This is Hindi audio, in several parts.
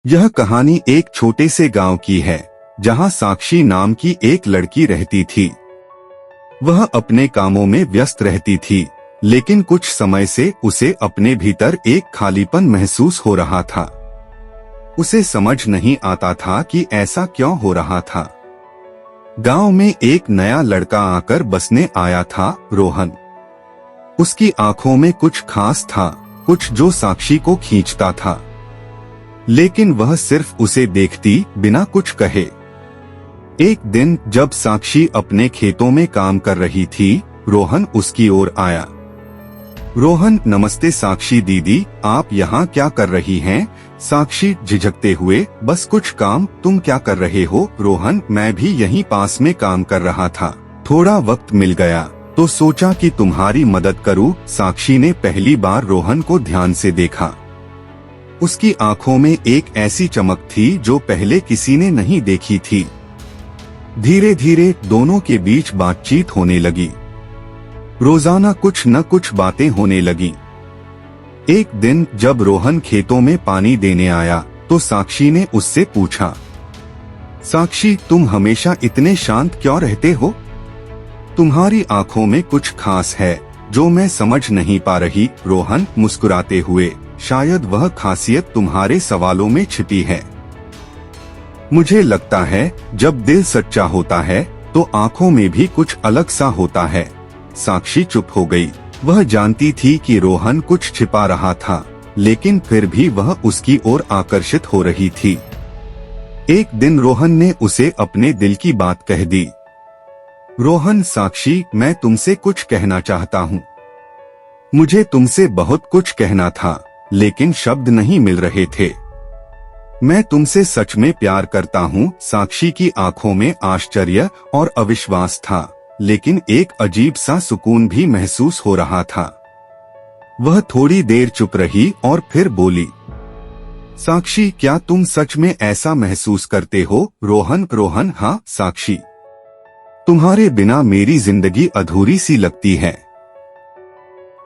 यह कहानी एक छोटे से गांव की है, जहां साक्षी नाम की एक लड़की रहती थी। वह अपने कामों में व्यस्त रहती थी, लेकिन कुछ समय से उसे अपने भीतर एक खालीपन महसूस हो रहा था। उसे समझ नहीं आता था कि ऐसा क्यों हो रहा था। गांव में एक नया लड़का आकर बसने आया था, रोहन। उसकी आंखों में कुछ खास था, कुछ जो साक्षी को खींचता था। लेकिन वह सिर्फ उसे देखती बिना कुछ कहे। एक दिन जब साक्षी अपने खेतों में काम कर रही थी, रोहन उसकी ओर आया। रोहन, नमस्ते साक्षी दीदी, आप यहाँ क्या कर रही हैं? साक्षी झिझकते हुए, बस कुछ काम। तुम क्या कर रहे हो? रोहन, मैं भी यहीं पास में काम कर रहा था, थोड़ा वक्त मिल गया तो सोचा कि तुम्हारी मदद करूं। साक्षी ने पहली बार रोहन को ध्यान से देखा। उसकी आंखों में एक ऐसी चमक थी जो पहले किसी ने नहीं देखी थी। धीरे धीरे दोनों के बीच बातचीत होने लगी। रोजाना कुछ न कुछ बातें होने लगी। एक दिन जब रोहन खेतों में पानी देने आया तो साक्षी ने उससे पूछा, साक्षी, तुम हमेशा इतने शांत क्यों रहते हो? तुम्हारी आंखों में कुछ खास है जो मैं समझ नहीं पा रही। रोहन मुस्कुराते हुए, शायद वह खासियत तुम्हारे सवालों में छिपी है। मुझे लगता है जब दिल सच्चा होता है तो आंखों में भी कुछ अलग सा होता है। साक्षी चुप हो गई। वह जानती थी कि रोहन कुछ छिपा रहा था, लेकिन फिर भी वह उसकी ओर आकर्षित हो रही थी। एक दिन रोहन ने उसे अपने दिल की बात कह दी। रोहन, साक्षी, मैं तुमसे कुछ कहना चाहता हूँ। मुझे तुमसे बहुत कुछ कहना था, लेकिन शब्द नहीं मिल रहे थे। मैं तुमसे सच में प्यार करता हूँ। साक्षी की आंखों में आश्चर्य और अविश्वास था, लेकिन एक अजीब सा सुकून भी महसूस हो रहा था। वह थोड़ी देर चुप रही और फिर बोली, साक्षी, क्या तुम सच में ऐसा महसूस करते हो? रोहन, हाँ साक्षी, तुम्हारे बिना मेरी जिंदगी अधूरी सी लगती है।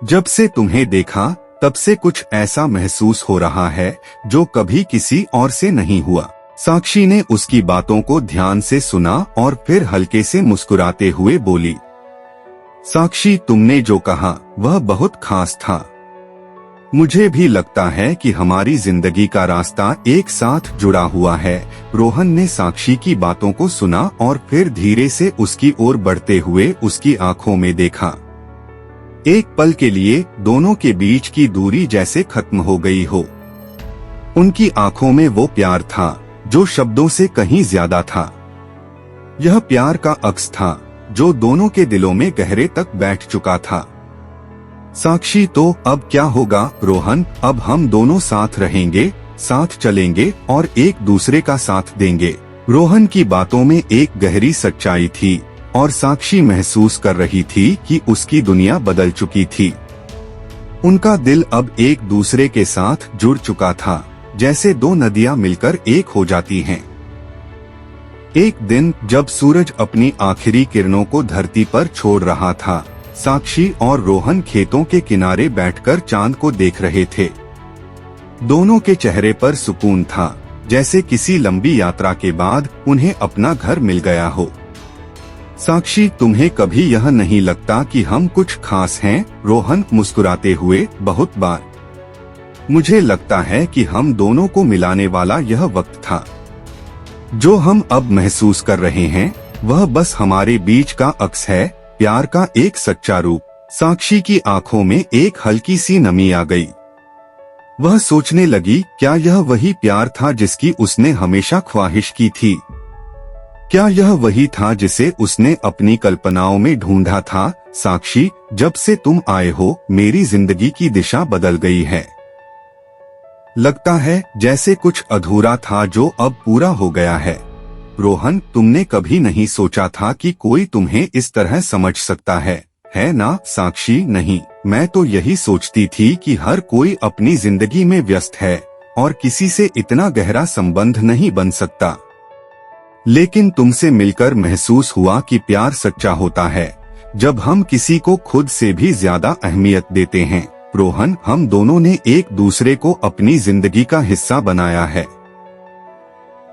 जब से तुम्हें देखा तब से कुछ ऐसा महसूस हो रहा है जो कभी किसी और से नहीं हुआ। साक्षी ने उसकी बातों को ध्यान से सुना और फिर हल्के से मुस्कुराते हुए बोली, साक्षी, तुमने जो कहा वह बहुत खास था। मुझे भी लगता है कि हमारी जिंदगी का रास्ता एक साथ जुड़ा हुआ है। रोहन ने साक्षी की बातों को सुना और फिर धीरे से उसकी ओर बढ़ते हुए उसकी आंखों में देखा। एक पल के लिए दोनों के बीच की दूरी जैसे खत्म हो गई हो। उनकी आंखों में वो प्यार था जो शब्दों से कहीं ज्यादा था। यह प्यार का अक्स था जो दोनों के दिलों में गहरे तक बैठ चुका था। साक्षी, तो अब क्या होगा? रोहन, अब हम दोनों साथ रहेंगे, साथ चलेंगे और एक दूसरे का साथ देंगे। रोहन की बातों में एक गहरी सच्चाई थी और साक्षी महसूस कर रही थी कि उसकी दुनिया बदल चुकी थी। उनका दिल अब एक दूसरे के साथ जुड़ चुका था, जैसे दो नदियां मिलकर एक हो जाती हैं। एक दिन जब सूरज अपनी आखिरी किरणों को धरती पर छोड़ रहा था, साक्षी और रोहन खेतों के किनारे बैठकर चांद को देख रहे थे। दोनों के चेहरे पर सुकून था, जैसे किसी लंबी यात्रा के बाद उन्हें अपना घर मिल गया हो। साक्षी, तुम्हें कभी यह नहीं लगता कि हम कुछ खास हैं? रोहन मुस्कुराते हुए, बहुत बार। मुझे लगता है कि हम दोनों को मिलाने वाला यह वक्त था। जो हम अब महसूस कर रहे हैं वह बस हमारे बीच का अक्स है, प्यार का एक सच्चा रूप। साक्षी की आंखों में एक हल्की सी नमी आ गई। वह सोचने लगी, क्या यह वही प्यार था जिसकी उसने हमेशा ख्वाहिश की थी? क्या यह वही था जिसे उसने अपनी कल्पनाओं में ढूंढा था? साक्षी, जब से तुम आए हो मेरी जिंदगी की दिशा बदल गई है। लगता है जैसे कुछ अधूरा था जो अब पूरा हो गया है। रोहन, तुमने कभी नहीं सोचा था कि कोई तुम्हें इस तरह समझ सकता है ना? साक्षी, नहीं, मैं तो यही सोचती थी कि हर कोई अपनी जिंदगी में व्यस्त है और किसी से इतना गहरा संबंध नहीं बन सकता। लेकिन तुमसे मिलकर महसूस हुआ कि प्यार सच्चा होता है जब हम किसी को खुद से भी ज्यादा अहमियत देते हैं। रोहन, हम दोनों ने एक दूसरे को अपनी जिंदगी का हिस्सा बनाया है।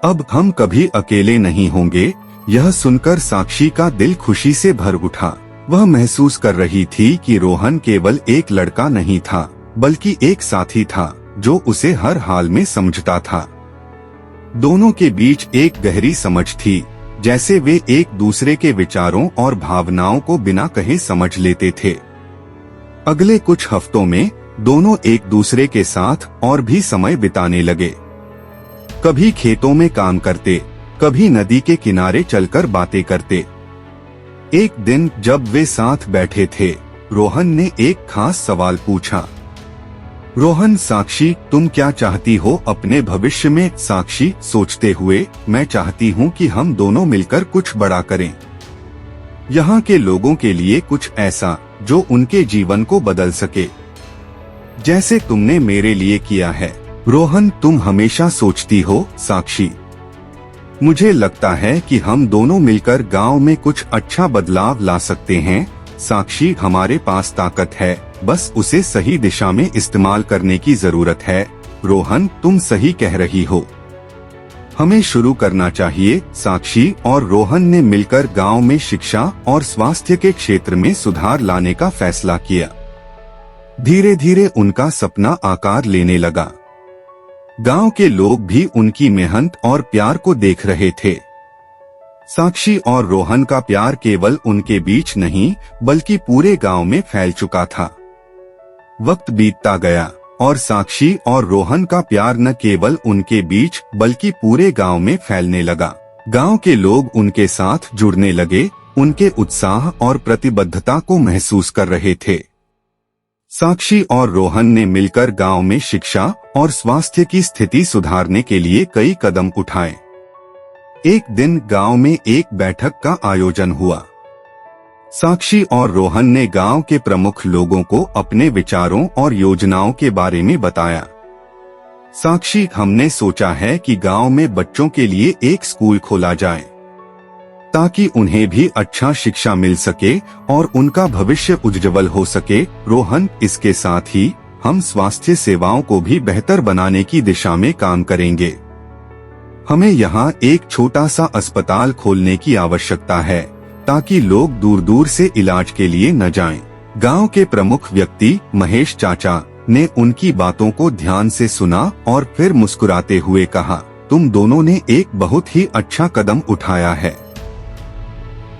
अब हम कभी अकेले नहीं होंगे। यह सुनकर साक्षी का दिल खुशी से भर उठा। वह महसूस कर रही थी कि रोहन केवल एक लड़का नहीं था, बल्कि एक साथी था जो उसे हर हाल में समझता था। दोनों के बीच एक गहरी समझ थी, जैसे वे एक दूसरे के विचारों और भावनाओं को बिना कहे समझ लेते थे। अगले कुछ हफ्तों में दोनों एक दूसरे के साथ और भी समय बिताने लगे। कभी खेतों में काम करते, कभी नदी के किनारे चलकर बातें करते। एक दिन जब वे साथ बैठे थे, रोहन ने एक खास सवाल पूछा। रोहन, साक्षी, तुम क्या चाहती हो अपने भविष्य में? साक्षी सोचते हुए, मैं चाहती हूँ कि हम दोनों मिलकर कुछ बड़ा करें। यहाँ के लोगों के लिए कुछ ऐसा जो उनके जीवन को बदल सके, जैसे तुमने मेरे लिए किया है। रोहन, तुम हमेशा सोचती हो। साक्षी, मुझे लगता है कि हम दोनों मिलकर गांव में कुछ अच्छा बदलाव ला सकते हैं। साक्षी, हमारे पास ताकत है, बस उसे सही दिशा में इस्तेमाल करने की जरूरत है। रोहन, तुम सही कह रही हो, हमें शुरू करना चाहिए। साक्षी और रोहन ने मिलकर गांव में शिक्षा और स्वास्थ्य के क्षेत्र में सुधार लाने का फैसला किया। धीरे धीरे उनका सपना आकार लेने लगा। गांव के लोग भी उनकी मेहनत और प्यार को देख रहे थे। साक्षी और रोहन का प्यार केवल उनके बीच नहीं, बल्कि पूरे गांव में फैल चुका था। वक्त बीतता गया और साक्षी और रोहन का प्यार न केवल उनके बीच बल्कि पूरे गांव में फैलने लगा। गांव के लोग उनके साथ जुड़ने लगे, उनके उत्साह और प्रतिबद्धता को महसूस कर रहे थे। साक्षी और रोहन ने मिलकर गांव में शिक्षा और स्वास्थ्य की स्थिति सुधारने के लिए कई कदम उठाए। एक दिन गांव में एक बैठक का आयोजन हुआ। साक्षी और रोहन ने गांव के प्रमुख लोगों को अपने विचारों और योजनाओं के बारे में बताया। साक्षी, हमने सोचा है कि गांव में बच्चों के लिए एक स्कूल खोला जाए, ताकि उन्हें भी अच्छा शिक्षा मिल सके और उनका भविष्य उज्जवल हो सके। रोहन, इसके साथ ही हम स्वास्थ्य सेवाओं को भी बेहतर बनाने की दिशा में काम करेंगे। हमें यहाँ एक छोटा सा अस्पताल खोलने की आवश्यकता है, ताकि लोग दूर दूर से इलाज के लिए न जाएं। गांव के प्रमुख व्यक्ति महेश चाचा ने उनकी बातों को ध्यान से सुना और फिर मुस्कुराते हुए कहा, तुम दोनों ने एक बहुत ही अच्छा कदम उठाया है।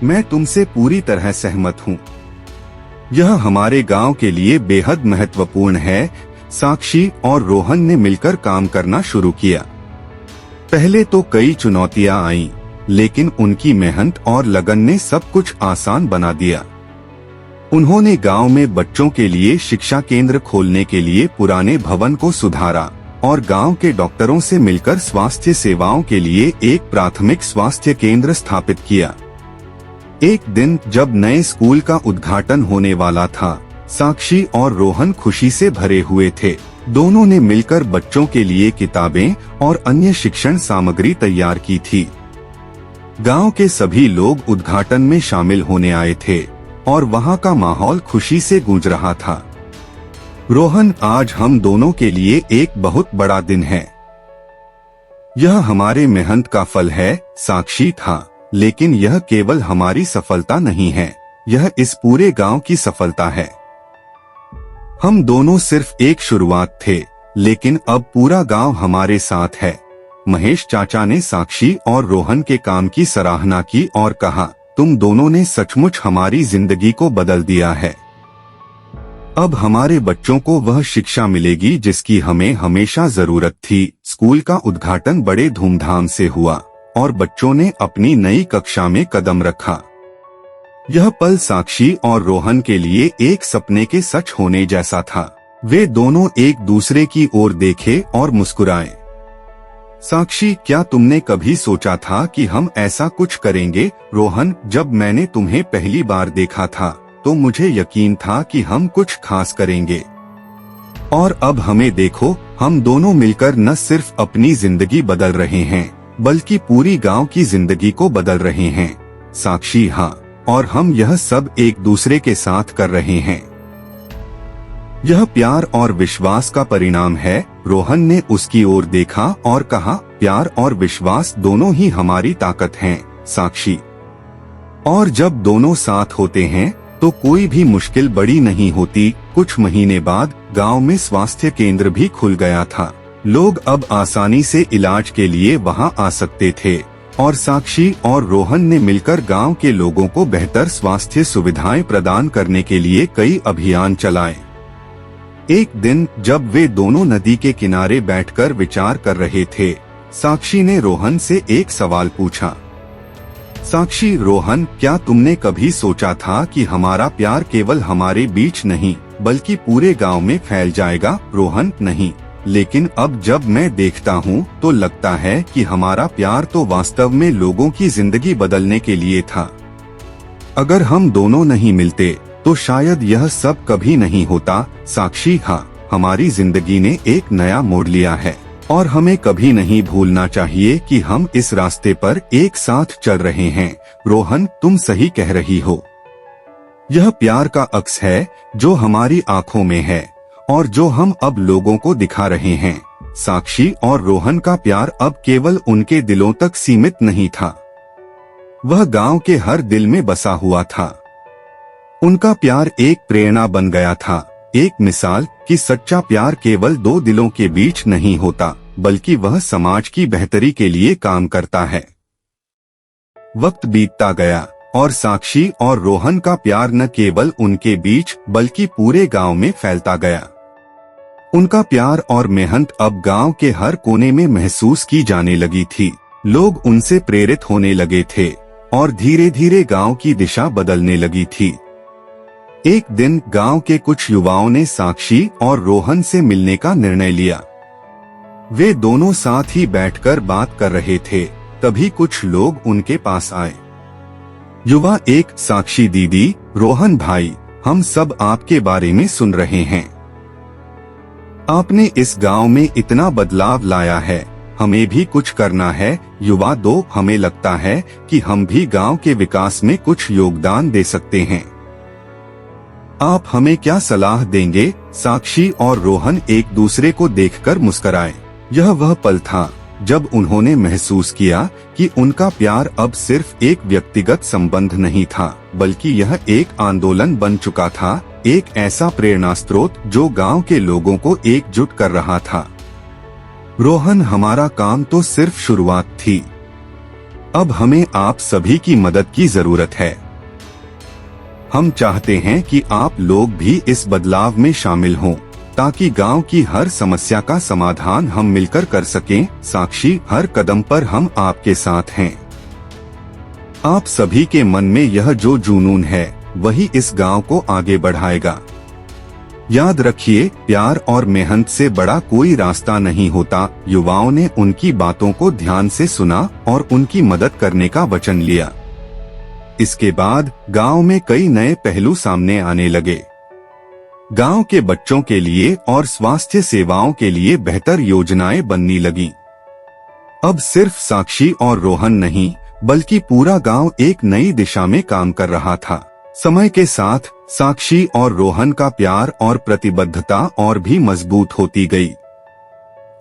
मैं तुमसे पूरी तरह सहमत हूँ। यह हमारे गांव के लिए बेहद महत्वपूर्ण है। साक्षी और रोहन ने मिलकर काम करना शुरू किया। पहले तो कई चुनौतियां आईं, लेकिन उनकी मेहनत और लगन ने सब कुछ आसान बना दिया। उन्होंने गांव में बच्चों के लिए शिक्षा केंद्र खोलने के लिए पुराने भवन को सुधारा और गांव के डॉक्टरों से मिलकर स्वास्थ्य सेवाओं के लिए एक प्राथमिक स्वास्थ्य केंद्र स्थापित किया। एक दिन जब नए स्कूल का उद्घाटन होने वाला था, साक्षी और रोहन खुशी से भरे हुए थे। दोनों ने मिलकर बच्चों के लिए किताबें और अन्य शिक्षण सामग्री तैयार की थी। गांव के सभी लोग उद्घाटन में शामिल होने आए थे और वहां का माहौल खुशी से गूंज रहा था। रोहन, आज हम दोनों के लिए एक बहुत बड़ा दिन है। यह हमारे मेहनत का फल है। साक्षी था, लेकिन यह केवल हमारी सफलता नहीं है, यह इस पूरे गांव की सफलता है। हम दोनों सिर्फ एक शुरुआत थे, लेकिन अब पूरा गांव हमारे साथ है। महेश चाचा ने साक्षी और रोहन के काम की सराहना की और कहा, तुम दोनों ने सचमुच हमारी जिंदगी को बदल दिया है। अब हमारे बच्चों को वह शिक्षा मिलेगी जिसकी हमें हमेशा जरूरत थी। स्कूल का उद्घाटन बड़े धूमधाम से हुआ और बच्चों ने अपनी नई कक्षा में कदम रखा। यह पल साक्षी और रोहन के लिए एक सपने के सच होने जैसा था। वे दोनों एक दूसरे की ओर देखे और मुस्कुराए। साक्षी, क्या तुमने कभी सोचा था कि हम ऐसा कुछ करेंगे? रोहन, जब मैंने तुम्हें पहली बार देखा था तो मुझे यकीन था कि हम कुछ खास करेंगे, और अब हमें देखो, हम दोनों मिलकर न सिर्फ अपनी जिंदगी बदल रहे हैं, बल्कि पूरी गांव की जिंदगी को बदल रहे हैं। साक्षी, हाँ, और हम यह सब एक दूसरे के साथ कर रहे हैं। यह प्यार और विश्वास का परिणाम है। रोहन ने उसकी ओर देखा और कहा, प्यार और विश्वास दोनों ही हमारी ताकत हैं, साक्षी। और जब दोनों साथ होते हैं तो कोई भी मुश्किल बड़ी नहीं होती। कुछ महीने बाद गांव में स्वास्थ्य केंद्र भी खुल गया था। लोग अब आसानी से इलाज के लिए वहां आ सकते थे और साक्षी और रोहन ने मिलकर गांव के लोगों को बेहतर स्वास्थ्य सुविधाएं प्रदान करने के लिए कई अभियान चलाए। एक दिन जब वे दोनों नदी के किनारे बैठकर विचार कर रहे थे, साक्षी ने रोहन से एक सवाल पूछा। साक्षी, रोहन, क्या तुमने कभी सोचा था कि हमारा प्यार केवल हमारे बीच नहीं बल्कि पूरे गांव में फैल जाएगा? रोहन, नहीं, लेकिन अब जब मैं देखता हूँ तो लगता है कि हमारा प्यार तो वास्तव में लोगों की जिंदगी बदलने के लिए था। अगर हम दोनों नहीं मिलते तो शायद यह सब कभी नहीं होता। साक्षी, हाँ, हमारी जिंदगी ने एक नया मोड़ लिया है और हमें कभी नहीं भूलना चाहिए कि हम इस रास्ते पर एक साथ चल रहे हैं। रोहन, तुम सही कह रही हो। यह प्यार का अक्स है जो हमारी आंखों में है और जो हम अब लोगों को दिखा रहे हैं। साक्षी और रोहन का प्यार अब केवल उनके दिलों तक सीमित नहीं था, वह गांव के हर दिल में बसा हुआ था। उनका प्यार एक प्रेरणा बन गया था, एक मिसाल कि सच्चा प्यार केवल दो दिलों के बीच नहीं होता बल्कि वह समाज की बेहतरी के लिए काम करता है। वक्त बीतता गया और साक्षी और रोहन का प्यार न केवल उनके बीच बल्कि पूरे गांव में फैलता गया। उनका प्यार और मेहनत अब गांव के हर कोने में महसूस की जाने लगी थी। लोग उनसे प्रेरित होने लगे थे और धीरे धीरे गांव की दिशा बदलने लगी थी। एक दिन गांव के कुछ युवाओं ने साक्षी और रोहन से मिलने का निर्णय लिया। वे दोनों साथ ही बैठकर बात कर रहे थे, तभी कुछ लोग उनके पास आए। युवा एक, साक्षी दीदी, रोहन भाई, हम सब आपके बारे में सुन रहे हैं। आपने इस गांव में इतना बदलाव लाया है, हमें भी कुछ करना है। युवा दो, हमें लगता है कि हम भी गांव के विकास में कुछ योगदान दे सकते हैं। आप हमें क्या सलाह देंगे? साक्षी और रोहन एक दूसरे को देखकर मुस्कुराए। यह वह पल था जब उन्होंने महसूस किया कि उनका प्यार अब सिर्फ एक व्यक्तिगत संबंध नहीं था बल्कि यह एक आंदोलन बन चुका था, एक ऐसा प्रेरणा स्रोत जो गांव के लोगों को एकजुट कर रहा था। रोहन, हमारा काम तो सिर्फ शुरुआत थी, अब हमें आप सभी की मदद की जरूरत है। हम चाहते हैं कि आप लोग भी इस बदलाव में शामिल हों ताकि गांव की हर समस्या का समाधान हम मिलकर कर सकें। साक्षी, हर कदम पर हम आपके साथ हैं। आप सभी के मन में यह जो जुनून है वही इस गांव को आगे बढ़ाएगा। याद रखिए, प्यार और मेहनत से बड़ा कोई रास्ता नहीं होता। युवाओं ने उनकी बातों को ध्यान से सुना और उनकी मदद करने का वचन लिया। इसके बाद गांव में कई नए पहलू सामने आने लगे। गांव के बच्चों के लिए और स्वास्थ्य सेवाओं के लिए बेहतर योजनाएं बनने लगीं। अब सिर्फ साक्षी और रोहन नहीं बल्कि पूरा गांव एक नई दिशा में काम कर रहा था। समय के साथ साक्षी और रोहन का प्यार और प्रतिबद्धता और भी मजबूत होती गई।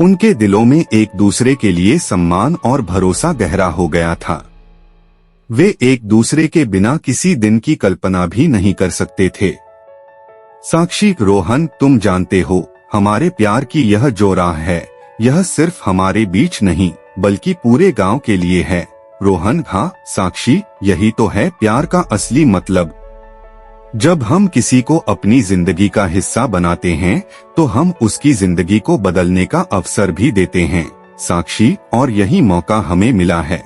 उनके दिलों में एक दूसरे के लिए सम्मान और भरोसा गहरा हो गया था। वे एक दूसरे के बिना किसी दिन की कल्पना भी नहीं कर सकते थे। साक्षी, रोहन, तुम जानते हो हमारे प्यार की यह जो राह है, यह सिर्फ हमारे बीच नहीं बल्कि पूरे गांव के लिए है। रोहन, हाँ साक्षी, यही तो है प्यार का असली मतलब। जब हम किसी को अपनी जिंदगी का हिस्सा बनाते हैं तो हम उसकी जिंदगी को बदलने का अवसर भी देते हैं। साक्षी, और यही मौका हमें मिला है।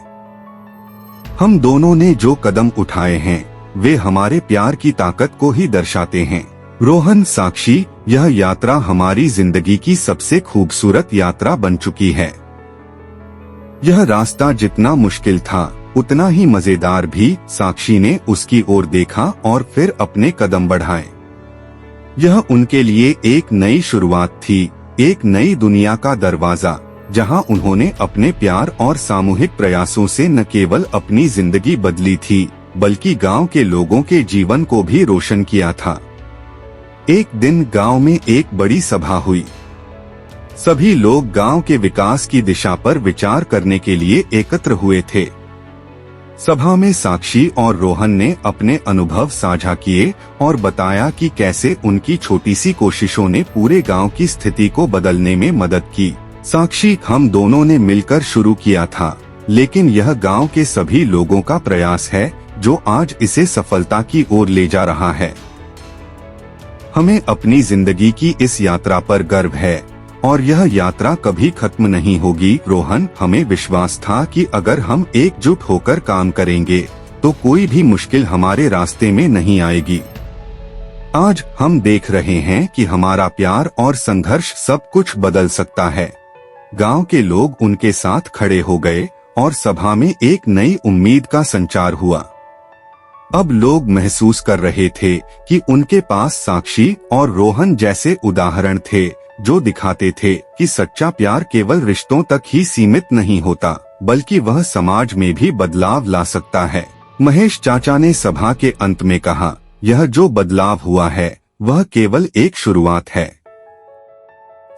हम दोनों ने जो कदम उठाए हैं वे हमारे प्यार की ताकत को ही दर्शाते हैं। रोहन, साक्षी, यह यात्रा हमारी जिंदगी की सबसे खूबसूरत यात्रा बन चुकी है। यह रास्ता जितना मुश्किल था उतना ही मजेदार भी। साक्षी ने उसकी ओर देखा और फिर अपने कदम बढ़ाए। यह उनके लिए एक नई शुरुआत थी, एक नई दुनिया का दरवाजा, जहां उन्होंने अपने प्यार और सामूहिक प्रयासों से न केवल अपनी जिंदगी बदली थी बल्कि गांव के लोगों के जीवन को भी रोशन किया था। एक दिन गांव में एक बड़ी सभा हुई। सभी लोग गांव के विकास की दिशा पर विचार करने के लिए एकत्र हुए थे। सभा में साक्षी और रोहन ने अपने अनुभव साझा किए और बताया कि कैसे उनकी छोटी सी कोशिशों ने पूरे गांव की स्थिति को बदलने में मदद की। साक्षी, हम दोनों ने मिलकर शुरू किया था, लेकिन यह गांव के सभी लोगों का प्रयास है जो आज इसे सफलता की ओर ले जा रहा है। हमें अपनी जिंदगी की इस यात्रा पर गर्व है और यह यात्रा कभी खत्म नहीं होगी। रोहन, हमें विश्वास था कि अगर हम एकजुट होकर काम करेंगे तो कोई भी मुश्किल हमारे रास्ते में नहीं आएगी। आज हम देख रहे हैं कि हमारा प्यार और संघर्ष सब कुछ बदल सकता है। गांव के लोग उनके साथ खड़े हो गए और सभा में एक नई उम्मीद का संचार हुआ। अब लोग महसूस कर रहे थे कि उनके पास साक्षी और रोहन जैसे उदाहरण थे जो दिखाते थे कि सच्चा प्यार केवल रिश्तों तक ही सीमित नहीं होता, बल्कि वह समाज में भी बदलाव ला सकता है। महेश चाचा ने सभा के अंत में कहा, यह जो बदलाव हुआ है वह केवल एक शुरुआत है।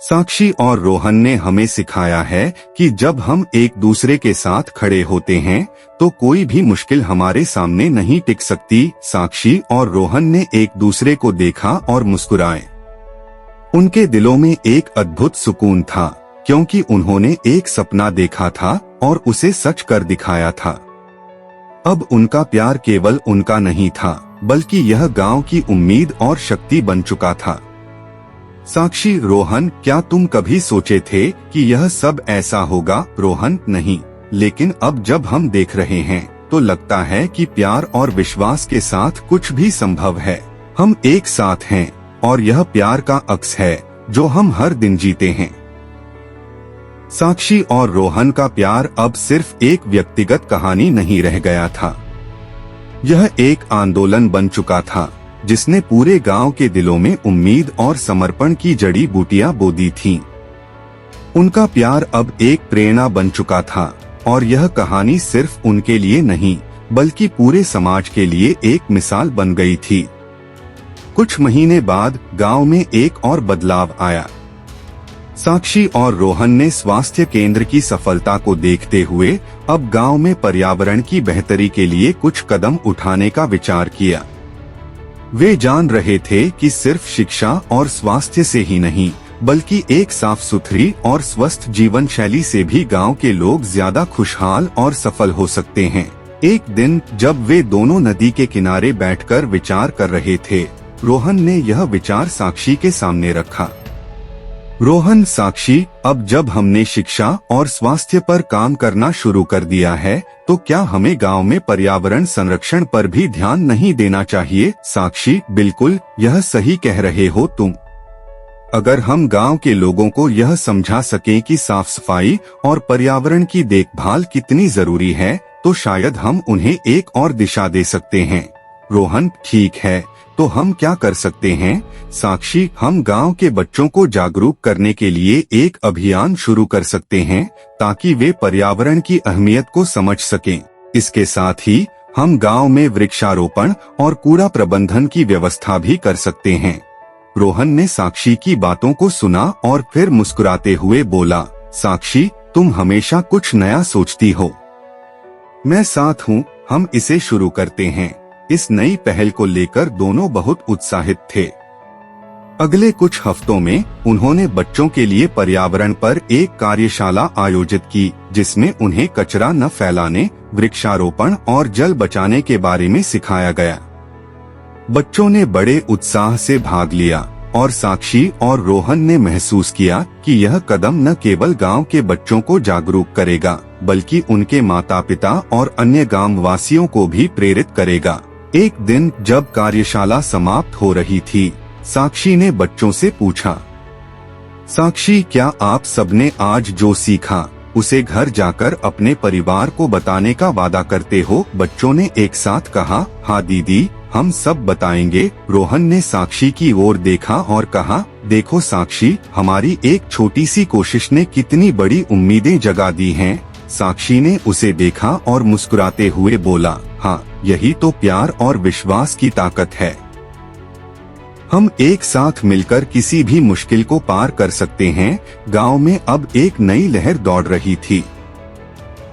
साक्षी और रोहन ने हमें सिखाया है कि जब हम एक दूसरे के साथ खड़े होते हैं तो कोई भी मुश्किल हमारे सामने नहीं टिक सकती। साक्षी और रोहन ने एक दूसरे को देखा और मुस्कुराए। उनके दिलों में एक अद्भुत सुकून था, क्योंकि उन्होंने एक सपना देखा था और उसे सच कर दिखाया था। अब उनका प्यार केवल उनका नहीं था, बल्कि यह गांव की उम्मीद और शक्ति बन चुका था। साक्षी, रोहन, क्या तुम कभी सोचे थे कि यह सब ऐसा होगा? रोहन, नहीं, लेकिन अब जब हम देख रहे हैं तो लगता है कि प्यार और विश्वास के साथ कुछ भी संभव है। हम एक साथ हैं और यह प्यार का अक्स है जो हम हर दिन जीते हैं। साक्षी और रोहन का प्यार अब सिर्फ एक व्यक्तिगत कहानी नहीं रह गया था। यह एक आंदोलन बन चुका था जिसने पूरे गांव के दिलों में उम्मीद और समर्पण की जड़ी बूटियां बो दी थीं। उनका प्यार अब एक प्रेरणा बन चुका था और यह कहानी सिर्फ उनके लिए नहीं, बल्कि पूरे समाज के लिए एक मिसाल बन गई थी। कुछ महीने बाद गांव में एक और बदलाव आया। साक्षी और रोहन ने स्वास्थ्य केंद्र की सफलता को देखते हुए अब गांव में पर्यावरण की बेहतरी के लिए कुछ कदम उठाने का विचार किया। वे जान रहे थे कि सिर्फ शिक्षा और स्वास्थ्य से ही नहीं, बल्कि एक साफ सुथरी और स्वस्थ जीवन शैली से भी गांव के लोग ज्यादा खुशहाल और सफल हो सकते हैं। एक दिन जब वे दोनों नदी के किनारे बैठकर विचार कर रहे थे, रोहन ने यह विचार साक्षी के सामने रखा। रोहन, साक्षी, अब जब हमने शिक्षा और स्वास्थ्य पर काम करना शुरू कर दिया है तो क्या हमें गांव में पर्यावरण संरक्षण पर भी ध्यान नहीं देना चाहिए? साक्षी, बिल्कुल, यह सही कह रहे हो तुम। अगर हम गांव के लोगों को यह समझा सकें कि साफ सफाई और पर्यावरण की देखभाल कितनी जरूरी है तो शायद हम उन्हें एक और दिशा दे सकते हैं। रोहन, ठीक है, तो हम क्या कर सकते हैं? साक्षी, हम गांव के बच्चों को जागरूक करने के लिए एक अभियान शुरू कर सकते हैं ताकि वे पर्यावरण की अहमियत को समझ सकें। इसके साथ ही हम गांव में वृक्षारोपण और कूड़ा प्रबंधन की व्यवस्था भी कर सकते हैं। रोहन ने साक्षी की बातों को सुना और फिर मुस्कुराते हुए बोला, साक्षी, तुम हमेशा कुछ नया सोचती हो। मैं साथ हूँ, हम इसे शुरू करते हैं। इस नई पहल को लेकर दोनों बहुत उत्साहित थे। अगले कुछ हफ्तों में उन्होंने बच्चों के लिए पर्यावरण पर एक कार्यशाला आयोजित की, जिसमें उन्हें कचरा न फैलाने, वृक्षारोपण और जल बचाने के बारे में सिखाया गया। बच्चों ने बड़े उत्साह से भाग लिया और साक्षी और रोहन ने महसूस किया कि यह कदम न केवल गांव के बच्चों को जागरूक करेगा, बल्कि उनके माता पिता और अन्य गांव वासियों को भी प्रेरित करेगा। एक दिन जब कार्यशाला समाप्त हो रही थी, साक्षी ने बच्चों से पूछा, साक्षी, क्या आप सबने आज जो सीखा उसे घर जाकर अपने परिवार को बताने का वादा करते हो? बच्चों ने एक साथ कहा, हाँ दीदी, हम सब बताएंगे। रोहन ने साक्षी की ओर देखा और कहा, देखो साक्षी, हमारी एक छोटी सी कोशिश ने कितनी बड़ी उम्मीदें जगा दी हैं। साक्षी ने उसे देखा और मुस्कुराते हुए बोला, हाँ, यही तो प्यार और विश्वास की ताकत है। हम एक साथ मिलकर किसी भी मुश्किल को पार कर सकते हैं। गांव में अब एक नई लहर दौड़ रही थी।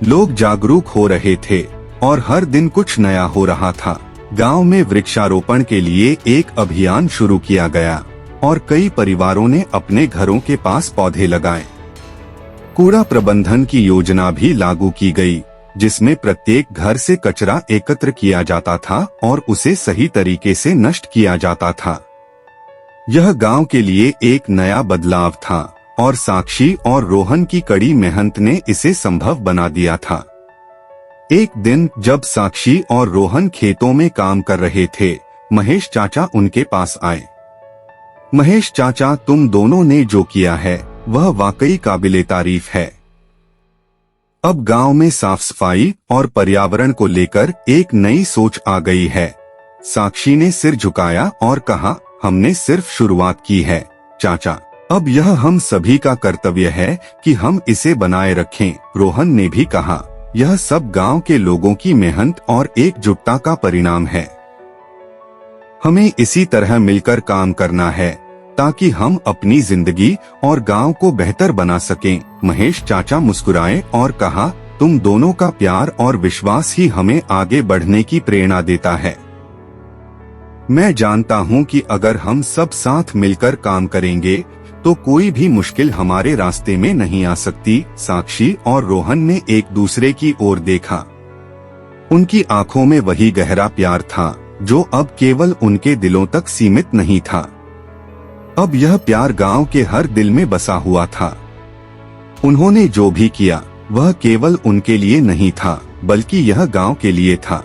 लोग जागरूक हो रहे थे और हर दिन कुछ नया हो रहा था। गांव में वृक्षारोपण के लिए एक अभियान शुरू किया गया और कई परिवारों ने अपने घरों के पास पौधे लगाए। कूड़ा प्रबंधन की योजना भी लागू की गई, जिसमें प्रत्येक घर से कचरा एकत्र किया जाता था और उसे सही तरीके से नष्ट किया जाता था। यह गांव के लिए एक नया बदलाव था और साक्षी और रोहन की कड़ी मेहनत ने इसे संभव बना दिया था। एक दिन जब साक्षी और रोहन खेतों में काम कर रहे थे, महेश चाचा उनके पास आए। महेश चाचा, तुम दोनों ने जो किया है वह वाकई काबिले तारीफ है। अब गांव में साफ सफाई और पर्यावरण को लेकर एक नई सोच आ गई है। साक्षी ने सिर झुकाया और कहा, हमने सिर्फ शुरुआत की है चाचा, अब यह हम सभी का कर्तव्य है कि हम इसे बनाए रखें। रोहन ने भी कहा, यह सब गांव के लोगों की मेहनत और एकजुटता का परिणाम है। हमें इसी तरह मिलकर काम करना है ताकि हम अपनी जिंदगी और गांव को बेहतर बना सकें। महेश चाचा मुस्कुराए और कहा, तुम दोनों का प्यार और विश्वास ही हमें आगे बढ़ने की प्रेरणा देता है। मैं जानता हूं कि अगर हम सब साथ मिलकर काम करेंगे तो कोई भी मुश्किल हमारे रास्ते में नहीं आ सकती। साक्षी और रोहन ने एक दूसरे की ओर देखा। उनकी आंखों में वही गहरा प्यार था जो अब केवल उनके दिलों तक सीमित नहीं था। अब यह प्यार गांव के हर दिल में बसा हुआ था। उन्होंने जो भी किया वह केवल उनके लिए नहीं था, बल्कि यह गांव के लिए था।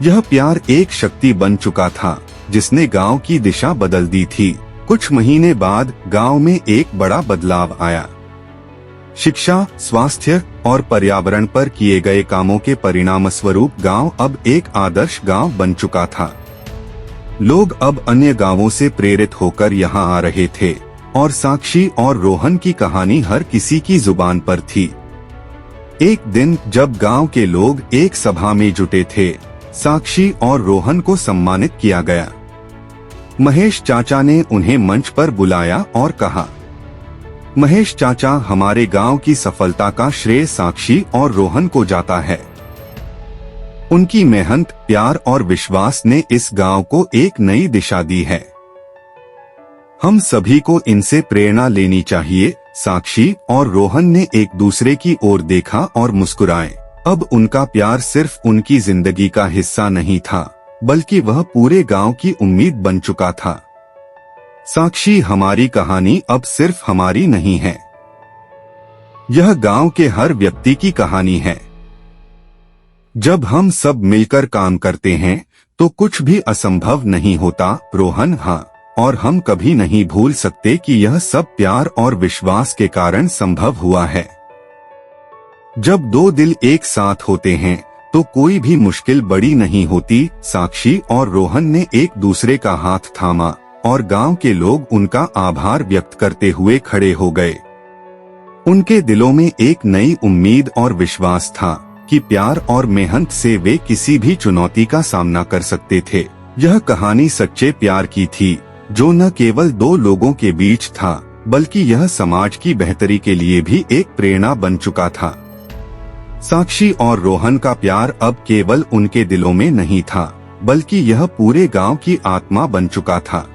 यह प्यार एक शक्ति बन चुका था जिसने गांव की दिशा बदल दी थी। कुछ महीने बाद गांव में एक बड़ा बदलाव आया। शिक्षा, स्वास्थ्य और पर्यावरण पर किए गए कामों के परिणामस्वरूप गांव अब एक आदर्श गांव बन चुका था। लोग अब अन्य गांवों से प्रेरित होकर यहां आ रहे थे और साक्षी और रोहन की कहानी हर किसी की जुबान पर थी। एक दिन जब गांव के लोग एक सभा में जुटे थे, साक्षी और रोहन को सम्मानित किया गया। महेश चाचा ने उन्हें मंच पर बुलाया और कहा, महेश चाचा, हमारे गांव की सफलता का श्रेय साक्षी और रोहन को जाता है। उनकी मेहनत, प्यार और विश्वास ने इस गांव को एक नई दिशा दी है। हम सभी को इनसे प्रेरणा लेनी चाहिए। साक्षी और रोहन ने एक दूसरे की ओर देखा और मुस्कुराए। अब उनका प्यार सिर्फ उनकी जिंदगी का हिस्सा नहीं था, बल्कि वह पूरे गांव की उम्मीद बन चुका था। साक्षी, हमारी कहानी अब सिर्फ हमारी नहीं है, यह गांव के हर व्यक्ति की कहानी है। जब हम सब मिलकर काम करते हैं तो कुछ भी असंभव नहीं होता। रोहन, हाँ, और हम कभी नहीं भूल सकते कि यह सब प्यार और विश्वास के कारण संभव हुआ है। जब दो दिल एक साथ होते हैं तो कोई भी मुश्किल बड़ी नहीं होती। साक्षी और रोहन ने एक दूसरे का हाथ थामा और गांव के लोग उनका आभार व्यक्त करते हुए खड़े हो गए। उनके दिलों में एक नई उम्मीद और विश्वास था कि प्यार और मेहनत से वे किसी भी चुनौती का सामना कर सकते थे। यह कहानी सच्चे प्यार की थी, जो न केवल दो लोगों के बीच था, बल्कि यह समाज की बेहतरी के लिए भी एक प्रेरणा बन चुका था। साक्षी और रोहन का प्यार अब केवल उनके दिलों में नहीं था, बल्कि यह पूरे गांव की आत्मा बन चुका था।